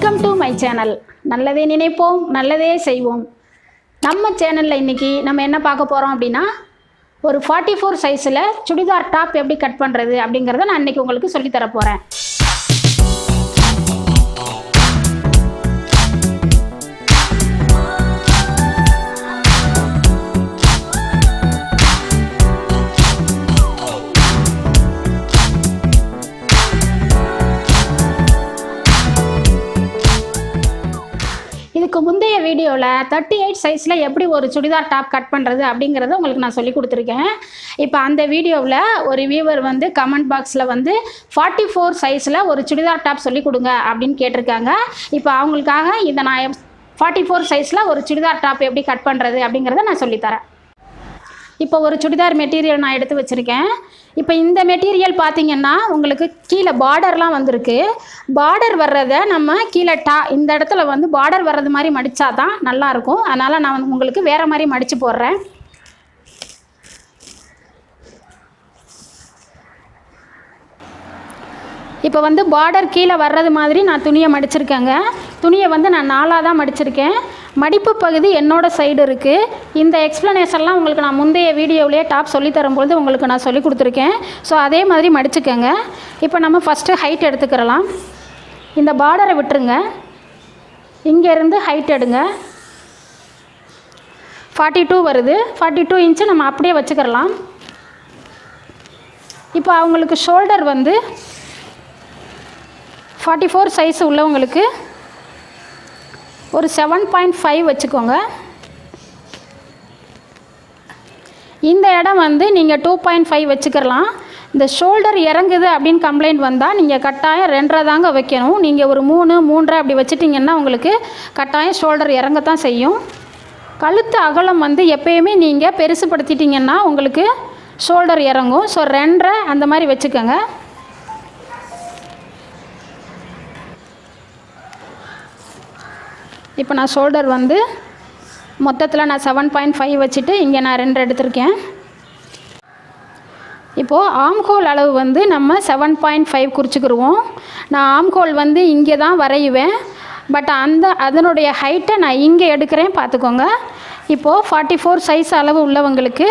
Welcome to my channel. நல்லதே நினைப்போம், நல்லதே செய்வோம். நம்ம சேனலில் இன்றைக்கி நம்ம என்ன பார்க்க போகிறோம் அப்படின்னா, ஒரு 44 சைஸில் சுடிதார் டாப் எப்படி கட் பண்ணுறது அப்படிங்கிறத நான் இன்றைக்கி உங்களுக்கு சொல்லித்தர போகிறேன். இதுக்கு முந்தைய வீடியோவில் 38 சைஸில் எப்படி ஒரு சுடிதார் டாப் கட் பண்ணுறது அப்படிங்கிறத உங்களுக்கு நான் சொல்லி கொடுத்துருக்கேன். இப்போ அந்த வீடியோவில் ஒரு வியூவர் வந்து கமெண்ட் பாக்ஸில் வந்து 44 சைஸில் ஒரு சுடிதார் டாப் சொல்லி கொடுங்க அப்படின்னு கேட்டிருக்காங்க. இப்போ அவங்களுக்காக இதை நான் 44 சைஸில் ஒரு சுடிதார் டாப் எப்படி கட் பண்ணுறது அப்படிங்கிறத நான் சொல்லித்தரேன். இப்போ ஒரு சுடிதார் மெட்டீரியல் நான் எடுத்து வச்சுருக்கேன். இப்போ இந்த மெட்டீரியல் பார்த்திங்கன்னா உங்களுக்கு கீழே பார்டர்லாம் வந்திருக்கு. பார்டர் வர்றதை நம்ம கீழே இந்த இடத்துல வந்து பார்டர் வர்றது மாதிரி மடித்தா தான் நல்லாயிருக்கும். அதனால் நான் உங்களுக்கு வேறு மாதிரி மடித்து போடுறேன். இப்போ வந்து பார்டர் கீழே வர்றது மாதிரி நான் துணியை மடிச்சிருக்கேங்க. துணியை வந்து நான் 4ஆக தான் மடிச்சிருக்கேன். மடிப்பு பகுதி என்னோடய சைடு இருக்குது. இந்த எக்ஸ்ப்ளனேஷன்லாம் உங்களுக்கு நான் முந்தைய வீடியோவிலேயே டாப் சொல்லி தரும்போது உங்களுக்கு நான் சொல்லி கொடுத்துருக்கேன். ஸோ அதே மாதிரி மடிச்சுக்கோங்க. இப்போ நம்ம ஃபஸ்ட்டு ஹைட் எடுத்துக்கிறலாம். இந்த பார்டரை விட்டுருங்க. இங்கேருந்து ஹைட் எடுங்க. 42 வருது. 42 இன்ச்சு நம்ம அப்படியே வச்சுக்கிறலாம். இப்போ அவங்களுக்கு ஷோல்டர் வந்து 44 சைஸ் உள்ளவங்களுக்கு ஒரு 7.5 வச்சுக்கோங்க. இந்த இடம் வந்து நீங்கள் 2.5 வச்சுக்கலாம். இந்த ஷோல்டர் இறங்குது அப்படின்னு கம்ப்ளைண்ட் வந்தால் நீங்கள் கட்டாயம் 2.5 தாங்க வைக்கணும். நீங்கள் ஒரு 3 அப்படி வச்சிட்டிங்கன்னா உங்களுக்கு கட்டாயம் ஷோல்டர் இறங்கத்தான் செய்யும். கழுத்து அகலம் வந்து எப்பயுமே நீங்கள் பெருசுப்படுத்திட்டிங்கன்னா உங்களுக்கு ஷோல்டர் இறங்கும். ஸோ 2.5 அந்த மாதிரி வச்சுக்கோங்க. இப்போ நான் ஷோல்டர் வந்து மொத்தத்தில் நான் 7.5 வச்சுட்டு இங்கே நான் 2 எடுத்திருக்கேன். இப்போது ஆம்ஹோல் அளவு வந்து நம்ம 7.5 குறிச்சிக்கிடுவோம். நான் ஆம்ஹோல் வந்து இங்கே தான் வரையுவேன். பட் அதனுடைய ஹைட்டை நான் இங்கே எடுக்கிறேன், பார்த்துக்கோங்க. இப்போது 44 சைஸ் அளவு உள்ளவங்களுக்கு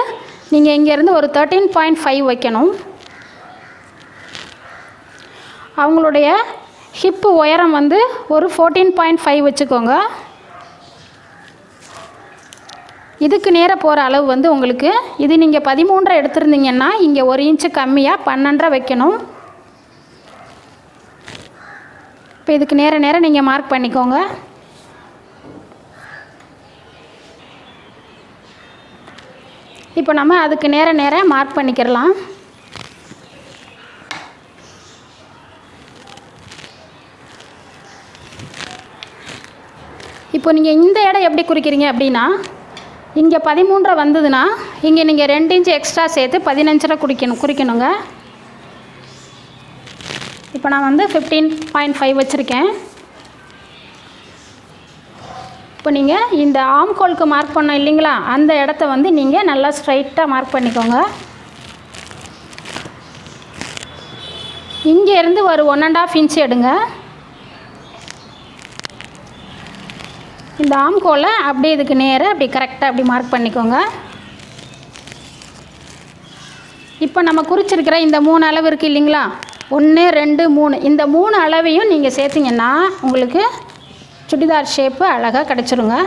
நீங்கள் இங்கேருந்து ஒரு 13.5 வைக்கணும். அவங்களுடைய ஹிப்பு உயரம் வந்து ஒரு 14.5 வச்சுக்கோங்க. இதுக்கு நேராக போகிற அளவு வந்து உங்களுக்கு இது நீங்கள் 13 எடுத்திருந்தீங்கன்னா இங்கே 1 இன்ச்சு கம்மியாக 12 வைக்கணும். இப்போ இதுக்கு நேர நீங்கள் மார்க் பண்ணிக்கோங்க. இப்போ நம்ம அதுக்கு நேர மார்க் பண்ணிக்கிறலாம். இப்போ நீங்கள் இந்த இடம் எப்படி குறிக்கிறீங்க அப்படின்னா, இங்கே 13 வந்ததுன்னா இங்கே நீங்கள் 2 இன்ச்சு எக்ஸ்ட்ரா சேர்த்து 15 குறிக்கணுங்க. இப்போ நான் வந்து 15.5 வச்சுருக்கேன். இப்போ நீங்கள் இந்த ஆம்ஹோலுக்கு மார்க் பண்ணோம் இல்லைங்களா, அந்த இடத்த வந்து நீங்கள் நல்லா ஸ்ட்ரைட்டாக மார்க் பண்ணிக்கோங்க. இங்கேருந்து ஒரு 1.5 இன்ச்சு எடுங்க. இந்த ஆம்ஹோலை அப்படியே இதுக்கு நேராக அப்படி கரெக்டாக அப்படி மார்க் பண்ணிக்கோங்க. இப்போ நம்ம குறிச்சிருக்கிற இந்த 3 அளவு இருக்குது இல்லைங்களா, 1 2 3, இந்த 3 அளவையும் நீங்கள் சேர்த்திங்கன்னா உங்களுக்கு சுடிதார் ஷேப்பு அழகாக கிடச்சிருங்க.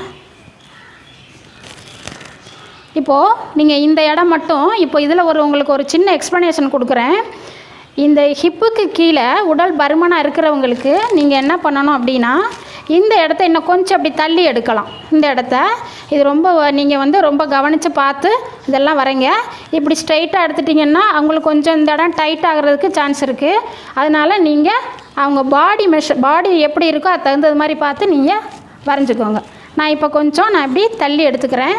இப்போது நீங்கள் இந்த இடம் மட்டும் இப்போ இதில் உங்களுக்கு ஒரு சின்ன எக்ஸ்ப்ளனேஷன் கொடுக்குறேன். இந்த ஹிப்புக்கு கீழே உடல் பருமனாக இருக்கிறவங்களுக்கு நீங்கள் என்ன பண்ணணும் அப்படின்னா, இந்த இடத்த இன்னும் கொஞ்சம் அப்படி தள்ளி எடுக்கலாம். இந்த இடத்த இது ரொம்ப நீங்கள் வந்து ரொம்ப கவனித்து பார்த்து இதெல்லாம் வரைங்க. இப்படி ஸ்ட்ரைட்டாக எடுத்துட்டிங்கன்னா அவங்களுக்கு கொஞ்சம் இந்த இடம் டைட் ஆகிறதுக்கு சான்ஸ் இருக்குது. அதனால் நீங்கள் அவங்க பாடி எப்படி இருக்கோ அது தகுந்தது மாதிரி பார்த்து நீங்கள் வரைஞ்சிக்கோங்க. நான் இப்போ கொஞ்சம் இப்படி தள்ளி எடுத்துக்கிறேன்.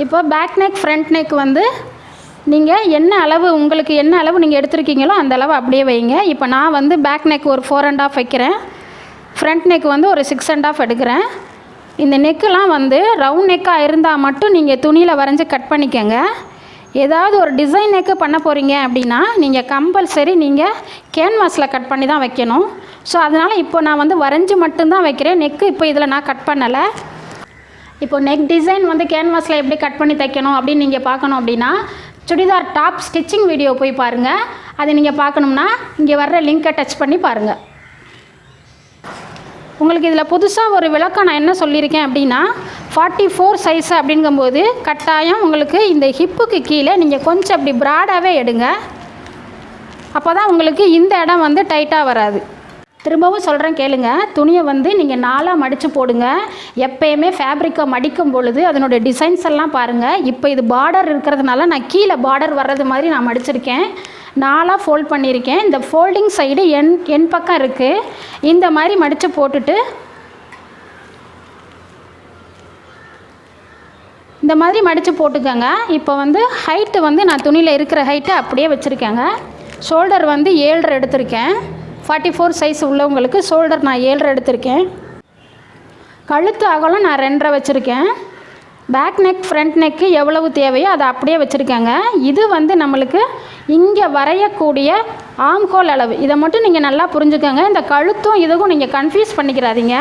இப்போ பேக் நெக் ஃப்ரண்ட் நெக் வந்து நீங்கள் உங்களுக்கு என்ன அளவு நீங்கள் எடுத்துருக்கீங்களோ அந்த அளவு அப்படியே வைங்க. இப்போ நான் வந்து பேக் நெக் ஒரு 4.5 வைக்கிறேன். ஃப்ரண்ட் நெக் வந்து ஒரு 6.5 எடுக்கிறேன். இந்த நெக்கெலாம் வந்து ரவுண்ட் நெக்காக இருந்தால் மட்டும் நீங்கள் துணியில் வரைஞ்சி கட் பண்ணிக்கோங்க. ஏதாவது ஒரு டிசைன் நெக்கு பண்ண போகிறீங்க அப்படின்னா நீங்கள் கம்பல்சரி நீங்கள் கேன்வாஸில் கட் பண்ணி தான் வைக்கணும். ஸோ அதனால் இப்போ நான் வந்து வரைஞ்சி மட்டும்தான் வைக்கிறேன். நெக்கு இப்போ இதில் நான் கட் பண்ணலை. இப்போ நெக் டிசைன் வந்து கேன்வாஸில் எப்படி கட் பண்ணி தைக்கணும் அப்படின்னு நீங்கள் பார்க்கணும் அப்படின்னா சுடிதார் டாப் ஸ்டிச்சிங் வீடியோ போய் பாருங்கள். அதை நீங்கள் பார்க்கணும்னா இங்கே வர்ற லிங்கை டச் பண்ணி பாருங்கள். உங்களுக்கு இதில் புதுசாக ஒரு விளக்கம் நான் என்ன சொல்லியிருக்கேன் அப்படின்னா 44 சைஸ் அப்படிங்கும்போது கட்டாயம் உங்களுக்கு இந்த ஹிப்புக்கு கீழே நீங்கள் கொஞ்சம் அப்படி ப்ராடாகவே எடுங்க. அப்போ தான் உங்களுக்கு இந்த இடம் வந்து டைட்டாக வராது. திரும்பவும் சொல்கிறேன் கேளுங்க. துணியை வந்து நீங்கள் 4ஆக மடித்து போடுங்க. எப்பயுமே ஃபேப்ரிக்கை மடிக்கும் பொழுது அதனுடைய டிசைன்ஸ் எல்லாம் பாருங்கள். இப்போ இது பார்டர் இருக்கிறதுனால நான் கீழே பார்டர் வர்றது மாதிரி நான் மடிச்சிருக்கேன். 4ஆக ஃபோல்ட் பண்ணியிருக்கேன். இந்த ஃபோல்டிங் சைடு என் பக்கம் இருக்குது. இந்த மாதிரி மடித்து போட்டுட்டு இந்த மாதிரி மடித்து போட்டுக்கோங்க. இப்போ வந்து ஹைட்டு வந்து நான் துணியில் இருக்கிற ஹைட்டை அப்படியே வச்சுருக்கேங்க. ஷோல்டர் வந்து 7.5 எடுத்திருக்கேன். 44 சைஸ் உள்ளவங்களுக்கு ஷோல்டர் நான் 7.5 எடுத்திருக்கேன். கழுத்து அகலம் நான் 2.5 வச்சுருக்கேன். பேக் நெக் ஃப்ரண்ட் நெக்கு எவ்வளவு தேவையோ அதை அப்படியே வச்சுருக்கேங்க. இது வந்து நம்மளுக்கு இங்கே வரையக்கூடிய ஆம்ஹோல் அளவு. இதை மட்டும் நீங்கள் நல்லா புரிஞ்சுக்கோங்க. இந்த கழுத்தும் இதுக்கும் நீங்கள் கன்ஃபியூஸ் பண்ணிக்கிறாதீங்க.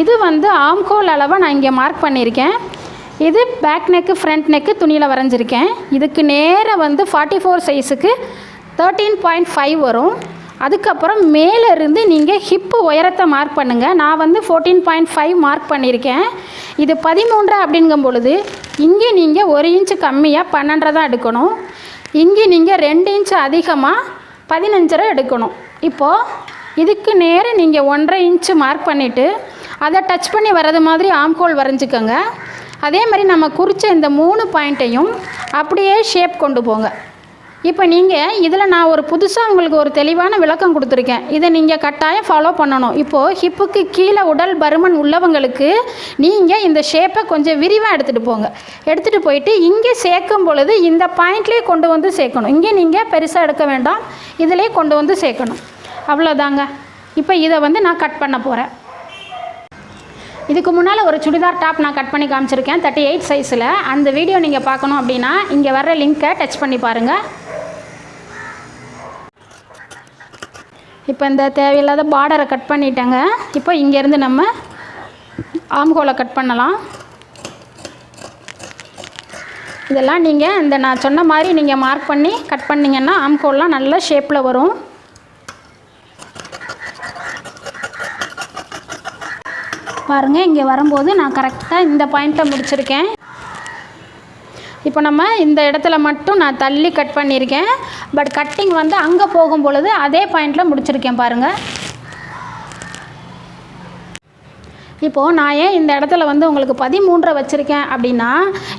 இது வந்து ஆம்ஹோல் அளவை நான் இங்கே மார்க் பண்ணியிருக்கேன். இது பேக் நெக்கு ஃப்ரண்ட் நெக்கு துணியில் வரைஞ்சிருக்கேன். இதுக்கு நேராக வந்து 44 சைஸுக்கு 13.5 வரும். அதுக்கப்புறம் மேலே இருந்து நீங்கள் ஹிப்பு உயரத்தை மார்க் பண்ணுங்கள். நான் வந்து 14.5 மார்க் பண்ணியிருக்கேன். இது 13 அப்படிங்கும் பொழுது இங்கே நீங்கள் 1 இன்ச்சு கம்மியாக 12 தான் எடுக்கணும். இங்கே நீங்கள் 2 இன்ச்சு அதிகமாக 15 எடுக்கணும். இப்போது இதுக்கு நேராக நீங்கள் 1.5 இன்ச்சு மார்க் பண்ணிவிட்டு அதை டச் பண்ணி வர்றது மாதிரி ஆம்ஹோல் வரைஞ்சிக்கோங்க. அதே மாதிரி நம்ம குறித்த இந்த 3 பாயிண்ட்டையும் அப்படியே ஷேப் கொண்டு போங்க. இப்போ நீங்கள் இதில் நான் ஒரு புதுசாக உங்களுக்கு ஒரு தெளிவான விளக்கம் கொடுத்துருக்கேன். இதை நீங்கள் கட்டாயம் ஃபாலோ பண்ணணும். இப்போது ஹிப்புக்கு கீழே உடல் பருமன் உள்ளவங்களுக்கு நீங்கள் இந்த ஷேப்பை கொஞ்சம் விரிவாக எடுத்துகிட்டு போங்க. எடுத்துகிட்டு போயிட்டு இங்கே சேர்க்கும் பொழுது இந்த பாயிண்ட்லேயே கொண்டு வந்து சேர்க்கணும். இங்கே நீங்கள் பெருசாக எடுக்க வேண்டாம், இதிலே கொண்டு வந்து சேர்க்கணும். அவ்வளோதாங்க. இப்போ இதை வந்து நான் கட் பண்ண போகிறேன். இதுக்கு முன்னால் ஒரு சுடிதார் டாப் நான் கட் பண்ணி காமிச்சிருக்கேன் 38 சைஸில். அந்த வீடியோ நீங்கள் பார்க்கணும் அப்படின்னா இங்கே வர்ற லிங்க்கை டச் பண்ணி பாருங்கள். இப்போ இந்த தேவையில்லாத பார்டரை கட் பண்ணிட்டேங்க. இப்போ இங்கேருந்து நம்ம ஆம்ஹோலை கட் பண்ணலாம். இதெல்லாம் நீங்கள் இந்த நான் சொன்ன மாதிரி நீங்கள் மார்க் பண்ணி கட் பண்ணிங்கன்னா ஆம்ஹோல்லாம் நல்ல ஷேப்பில் வரும். பாருங்கள், இங்கே வரும்போது நான் கரெக்டாக இந்த பாயிண்ட்டை முடிச்சிருக்கேன். இப்போ நம்ம இந்த இடத்துல மட்டும் நான் தள்ளி கட் பண்ணியிருக்கேன். பட் கட்டிங் வந்து அங்கே போகும் பொழுது அதே பாயிண்டில் முடிச்சிருக்கேன் பாருங்கள். இப்போது நான் ஏன் இந்த இடத்துல வந்து உங்களுக்கு 13 வச்சுருக்கேன் அப்படின்னா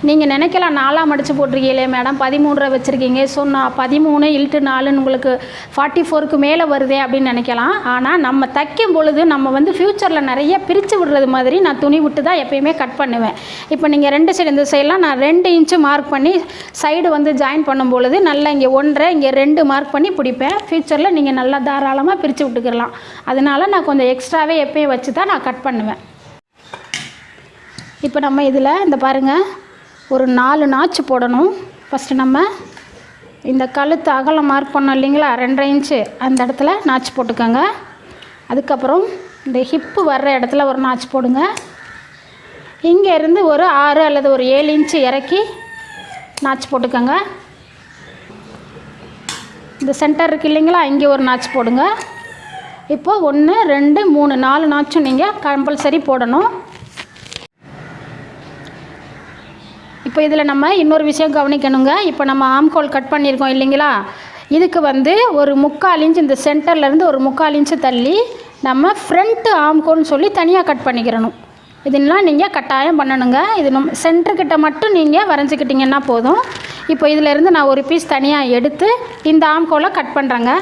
நீங்கள் நினைக்கலாம் 4ஆக மடித்து போட்டிருக்கீங்களே மேடம் 13 வச்சுருக்கீங்க. ஸோ நான் 13 × 4 உங்களுக்கு 44க்கு மேலே வருதே அப்படின்னு நினைக்கலாம். ஆனால் நம்ம தைக்கும் பொழுது நம்ம வந்து ஃப்யூச்சரில் நிறைய பிரித்து விடுறது மாதிரி நான் துணி விட்டு தான் எப்பயுமே கட் பண்ணுவேன். இப்போ நீங்கள் 2 சைடு இந்த சைடெலாம் நான் 2 இன்ச்சு மார்க் பண்ணி சைடு வந்து ஜாயின் பண்ணும் பொழுது நல்லா இங்கே 1.5 இங்கே 2 மார்க் பண்ணி பிடிப்பேன். ஃப்யூச்சரில் நீங்கள் நல்லா தாராளமாக பிரித்து விட்டுக்கலாம். அதனால் நான் கொஞ்சம் எக்ஸ்ட்ராவே எப்பயும் வச்சு தான் நான் கட் பண்ணுவேன். இப்போ நம்ம இதில் இந்த பாருங்கள் ஒரு 4 நாச்சு போடணும். ஃபஸ்ட்டு நம்ம இந்த கழுத்து அகலம் மார்க் பண்ணோம் இல்லைங்களா 2.5 இன்ச்சு, அந்த இடத்துல நாச்சு போட்டுக்கோங்க. அதுக்கப்புறம் இந்த ஹிப்பு வர்ற இடத்துல ஒரு நாச்சு போடுங்க. இங்கேருந்து ஒரு 6 அல்லது ஒரு 7 இன்ச்சு இறக்கி நாச்சு போட்டுக்கோங்க. இந்த சென்டர் இருக்குது இல்லைங்களா, இங்கே ஒரு நாச்சு போடுங்க. இப்போது 1 2 3 4 நாச்சும் நீங்கள் கம்பல்சரி போடணும். இப்போ இதில் நம்ம இன்னொரு விஷயம் கவனிக்கணுங்க. இப்போ நம்ம ஆம்ஹோல் கட் பண்ணியிருக்கோம் இல்லைங்களா, இதுக்கு வந்து ஒரு 3/4 இன்ச் இந்த சென்டர்லேருந்து ஒரு 3/4 இன்ச்சு தள்ளி நம்ம ஃப்ரண்ட்டு ஆம்ஹோல்னு சொல்லி தனியாக கட் பண்ணிக்கிறணும். இதெல்லாம் நீங்கள் கட்டாயம் பண்ணணுங்க. இது நம்ம சென்டர்கிட்ட மட்டும் நீங்கள் வரைஞ்சிக்கிட்டிங்கன்னா போதும். இப்போ இதிலேருந்து நான் ஒரு பீஸ் தனியாக எடுத்து இந்த ஆம்ஹோலை கட் பண்ணுறேங்க.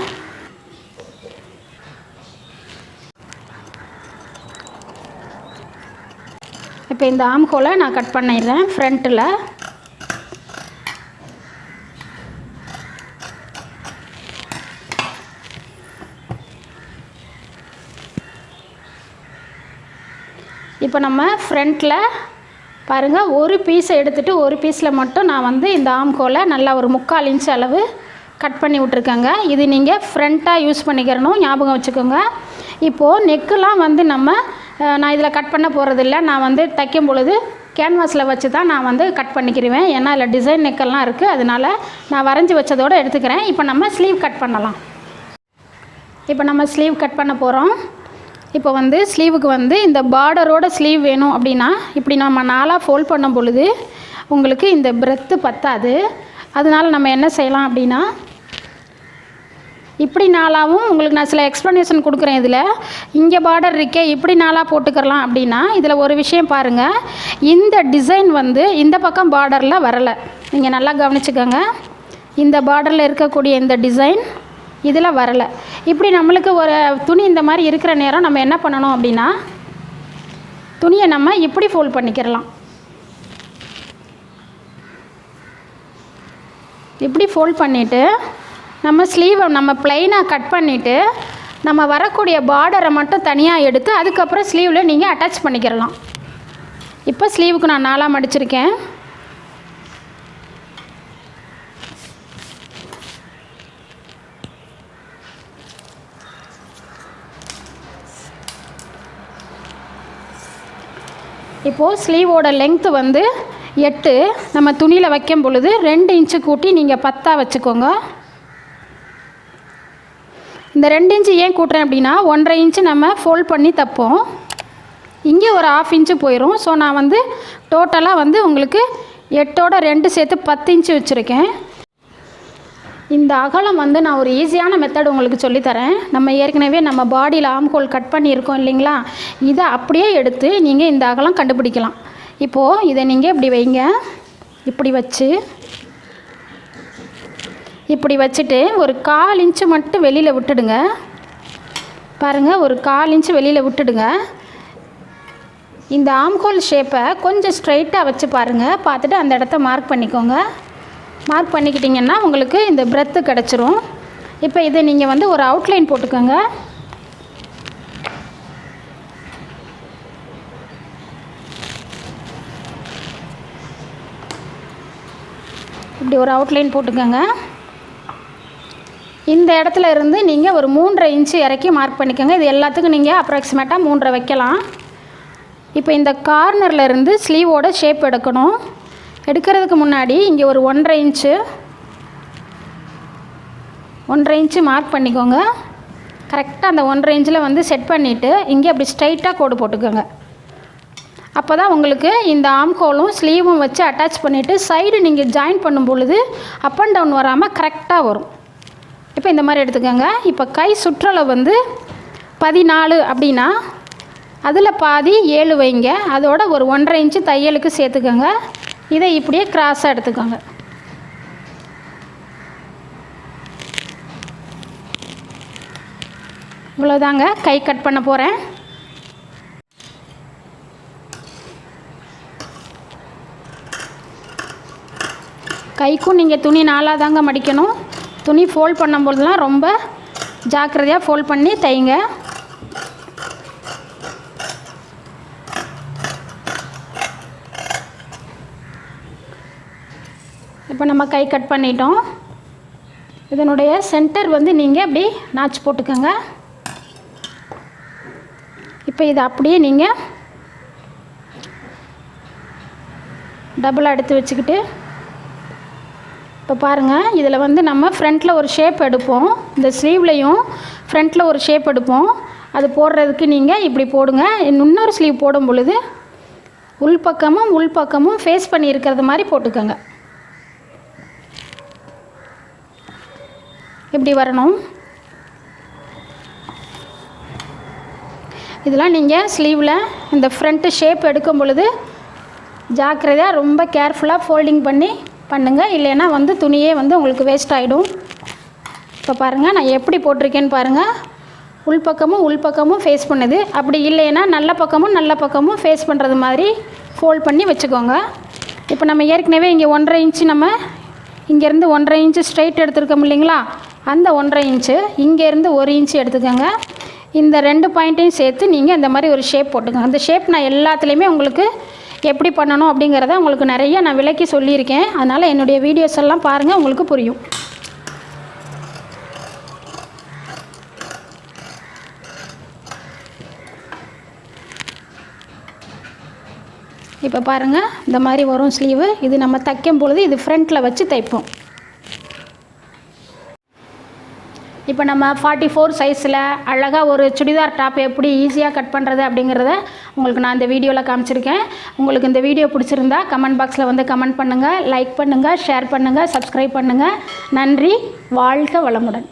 இப்போ இந்த ஆம்ஹோலை நான் கட் பண்ணிடுறேன் ஃப்ரண்ட்டில். இப்போ நம்ம ஃப்ரண்ட்டில் பாருங்கள், ஒரு பீஸை எடுத்துகிட்டு ஒரு பீஸில் மட்டும் நான் வந்து இந்த ஆம்கோலை நல்லா ஒரு 3/4 இன்ச் அளவு கட் பண்ணி விட்ருக்கேங்க. இது நீங்கள் ஃப்ரண்ட்டாக யூஸ் பண்ணிக்கிறணும், ஞாபகம் வச்சுக்கோங்க. இப்போது நெக்கெலாம் வந்து நான் இதில் கட் பண்ண போகிறதில்ல. நான் வந்து தைக்கும் பொழுது கேன்வாஸில் வச்சு தான் நான் வந்து கட் பண்ணிக்கிடுவேன். ஏன்னா இதில் டிசைன் நெக்கெல்லாம் இருக்குது, அதனால் நான் வரைஞ்சி வச்சதோடு எடுத்துக்கிறேன். இப்போ நம்ம ஸ்லீவ் கட் பண்ணலாம். இப்போ நம்ம ஸ்லீவ் கட் பண்ண போகிறோம். இப்போ வந்து ஸ்லீவுக்கு வந்து இந்த பார்டரோட ஸ்லீவ் வேணும் அப்படின்னா இப்படி நம்ம 4ஆக ஃபோல்ட் பண்ணும் பொழுது உங்களுக்கு இந்த பிரெத்து பத்தாது. அதனால் நம்ம என்ன செய்யலாம் அப்படின்னா, இப்படி 4ஆகவும் உங்களுக்கு நான் சில எக்ஸ்ப்ளனேஷன் கொடுக்குறேன். இதில் இங்கே பார்டர் இருக்கே, இப்படி 4ஆக போட்டுக்கலாம் அப்படின்னா இதில் ஒரு விஷயம் பாருங்கள், இந்த டிசைன் வந்து இந்த பக்கம் பார்டரில் வரலை. நீங்கள் நல்லா கவனிச்சுக்கோங்க, இந்த பார்டரில் இருக்கக்கூடிய இந்த டிசைன் இதில் வரலை. இப்படி நம்மளுக்கு ஒரு துணி இந்த மாதிரி இருக்கிற நேரம் நம்ம என்ன பண்ணணும் அப்படின்னா, துணியை நம்ம இப்படி ஃபோல்ட் பண்ணிக்கிறலாம். இப்படி ஃபோல்ட் பண்ணிவிட்டு நம்ம ஸ்லீவை நம்ம ப்ளைனாக கட் பண்ணிவிட்டு நம்ம வரக்கூடிய பார்டரை மட்டும் தனியாக எடுத்து அதுக்கப்புறம் ஸ்லீவில் நீங்கள் அட்டாச் பண்ணிக்கிறலாம். இப்போ ஸ்லீவுக்கு நான் 4ஆக மடிச்சிருக்கேன். இப்போது ஸ்லீவோட லெங்க்த்து வந்து 8. நம்ம துணியில் வைக்கும் பொழுது 2 இன்ச்சு கூட்டி நீங்கள் 10 வச்சுக்கோங்க. இந்த 2 இன்ச்சு ஏன் கூட்டுறேன் அப்படின்னா, 1.5 இன்ச்சு நம்ம ஃபோல்ட் பண்ணி தைப்போம், இங்கே ஒரு 1/2 இன்ச்சு போயிடும். ஸோ நான் வந்து டோட்டலாக வந்து உங்களுக்கு 8ஓட 2 சேர்த்து 10 இன்ச்சு வச்சுருக்கேன். இந்த அகலம் வந்து நான் ஒரு ஈஸியான மெத்தட் உங்களுக்கு சொல்லித்தரேன். நம்ம ஏற்கனவே நம்ம பாடியில் ஆம்கோல் கட் பண்ணியிருக்கோம் இல்லைங்களா, இதை அப்படியே எடுத்து நீங்கள் இந்த அகலம் கண்டுபிடிக்கலாம். இப்போது இதை நீங்கள் இப்படி வைங்க, இப்படி வச்சுட்டு ஒரு 1/4 இன்ச்சு மட்டும் வெளியில் விட்டுடுங்க. பாருங்கள், ஒரு 1/4 இன்ச்சு வெளியில் விட்டுடுங்க. இந்த ஆம்கோல் ஷேப்பை கொஞ்சம் ஸ்ட்ரைட்டாக வச்சு பாருங்கள், பார்த்துட்டு அந்த இடத்த மார்க் பண்ணிக்கோங்க. மார்க் பண்ணிக்கிட்டிங்கன்னா உங்களுக்கு இந்த பிரெத்து கிடச்சிரும். இப்போ இதை நீங்கள் வந்து ஒரு அவுட்லைன் போட்டுக்கோங்க. இப்படி ஒரு அவுட்லைன் போட்டுக்கோங்க. இந்த இடத்துல இருந்து நீங்கள் ஒரு 3.5 இன்ச்சு இறக்கி மார்க் பண்ணிக்கோங்க. இது எல்லாத்துக்கும் நீங்கள் அப்ராக்சிமேட்டாக 3.5 வைக்கலாம். இப்போ இந்த கார்னரில் இருந்து ஸ்லீவோட ஷேப் எடுக்கணும். எடுக்கிறதுக்கு முன்னாடி இங்கே ஒரு 1.5 இன்ச்சு மார்க் பண்ணிக்கோங்க. கரெக்டாக அந்த 1.5 இன்ச்சில் வந்து செட் பண்ணிவிட்டு இங்கே அப்படி ஸ்ட்ரைட்டாக கோடு போட்டுக்கோங்க. அப்போ தான் உங்களுக்கு இந்த ஆம்கோலும் ஸ்லீவும் வச்சு அட்டாச் பண்ணிவிட்டு சைடு நீங்கள் ஜாயின் பண்ணும் பொழுது அப் அண்ட் டவுன் வராமல் கரெக்டாக வரும். இப்போ இந்த மாதிரி எடுத்துக்கோங்க. இப்போ கை சுற்றளவு வந்து 14 அப்படின்னா அதில் பாதி 7 வைங்க. அதோட ஒரு 1.5 இன்ச்சு தையலுக்கு சேர்த்துக்கோங்க. இதை இப்படியே கிராஸாக எடுத்துக்கோங்க. இவ்வளோதாங்க, கை கட் பண்ண போகிறேன். கைக்கும் நீங்கள் துணி 4ஆக தாங்க மடிக்கணும். துணி ஃபோல்ட் பண்ணும்போதுலாம் ரொம்ப ஜாக்கிரதையாக ஃபோல்ட் பண்ணி தைங்க. இப்போ நம்ம கை கட் பண்ணிட்டோம். இதனுடைய சென்டர் வந்து நீங்கள் அப்படி நாச் போட்டுக்கோங்க. இப்போ இதை அப்படியே நீங்கள் டபுளாக எடுத்து வச்சுக்கிட்டு இப்போ பாருங்கள், இதில் வந்து நம்ம ஃப்ரண்ட்டில் ஒரு ஷேப் எடுப்போம். இந்த ஸ்லீவ்லையும் ஃப்ரண்ட்டில் ஒரு ஷேப் எடுப்போம். அது போடுறதுக்கு நீங்கள் இப்படி போடுங்க. இன்னொரு ஸ்லீவ் போடும் பொழுது உள்பக்கமும் ஃபேஸ் பண்ணி இருக்கிறது மாதிரி போட்டுக்கோங்க. இப்படி வரணும். இதெல்லாம் நீங்கள் ஸ்லீவில் இந்த ஃப்ரண்ட்டு ஷேப் எடுக்கும் பொழுது ஜாக்கிரதையாக ரொம்ப கேர்ஃபுல்லாக ஃபோல்டிங் பண்ணி பண்ணுங்கள். இல்லைன்னா வந்து துணியே வந்து உங்களுக்கு வேஸ்ட் ஆகிடும். இப்போ பாருங்கள், நான் எப்படி போட்டிருக்கேன்னு பாருங்கள். உள்பக்கமும் ஃபேஸ் பண்ணுது. அப்படி இல்லைன்னா நல்ல பக்கமும் ஃபேஸ் பண்ணுறது மாதிரி ஃபோல்ட் பண்ணி வச்சுக்கோங்க. இப்போ நம்ம ஏற்கனவே இங்கே 1.5 இன்ச்சு நம்ம இங்கேருந்து 1.5 இன்ச்சு ஸ்ட்ரைட் எடுத்துருக்கோம் இல்லைங்களா, அந்த 1.5 இன்ச்சு இங்கேருந்து 1 இன்ச்சு எடுத்துக்கோங்க. இந்த 2 பாயிண்ட்டையும் சேர்த்து நீங்கள் இந்த மாதிரி ஒரு ஷேப் போட்டுக்கோங்க. அந்த ஷேப் நான் எல்லாத்துலேயுமே உங்களுக்கு எப்படி பண்ணணும் அப்படிங்கிறத உங்களுக்கு நிறைய நான் விளக்கி சொல்லியிருக்கேன். அதனால் என்னுடைய வீடியோஸ் எல்லாம் பாருங்கள், உங்களுக்கு புரியும். இப்போ பாருங்கள், இந்த மாதிரி வரும் ஸ்லீவு. இது நம்ம தைக்கும் பொழுது இது ஃப்ரண்ட்டில் வச்சு தைப்போம். இப்போ நம்ம 44 சைஸில் அழகாக ஒரு சுடிதார் டாப் எப்படி ஈஸியாக கட் பண்ணுறது அப்படிங்கிறத உங்களுக்கு நான் இந்த வீடியோவில் காமிச்சிருக்கேன். உங்களுக்கு இந்த வீடியோ பிடிச்சிருந்தா கமெண்ட் பாக்ஸில் வந்து கமெண்ட் பண்ணுங்கள், லைக் பண்ணுங்கள், ஷேர் பண்ணுங்கள், சப்ஸ்கிரைப் பண்ணுங்கள். நன்றி. வாழ்க வளமுடன்.